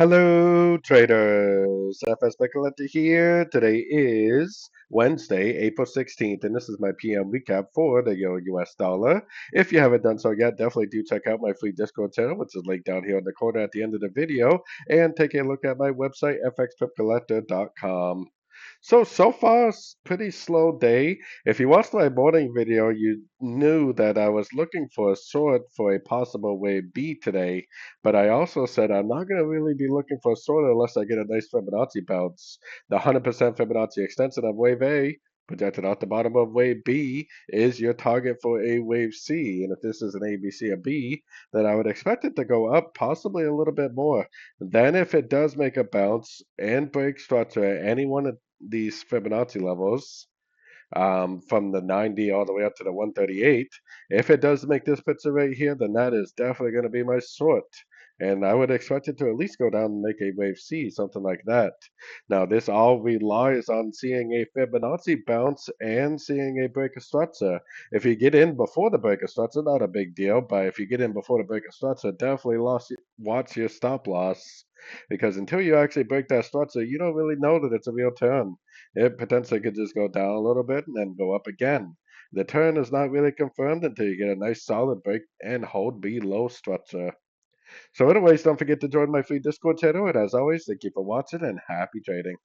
Hello, traders. FX Pip Collector here. Today is Wednesday, April 16th, and this is my PM recap for the Euro US dollar. If you haven't done so yet, definitely do check out my free Discord channel, which is linked down here in the corner at the end of the video, and take a look at my website, fxpipcollector.com. So far, pretty slow day. If you watched my morning video, you knew that I was looking for a short for a possible wave B today, but I also said I'm not going to really be looking for a short unless I get a nice Fibonacci bounce. The 100% Fibonacci extension of wave A, projected out the bottom of wave B, is your target for a wave C. And if this is an A, B, C, or B, then I would expect it to go up possibly a little bit more. Then if it does make a bounce and break structure at any one of these Fibonacci levels, from the 90 all the way up to the 138. If it does make this picture right here, then that is definitely going to be my short. And I would expect it to at least go down and make a wave C, something like that. Now, this all relies on seeing a Fibonacci bounce and seeing a break of structure. If you get in before the break of structure, not a big deal. But if you get in before the break of structure, definitely watch your stop loss. Because until you actually break that structure, you don't really know that it's a real turn. It potentially could just go down a little bit and then go up again. The turn is not really confirmed until you get a nice solid break and hold below structure. So anyways, don't forget to join my free Discord channel. And as always, thank you for watching and happy trading.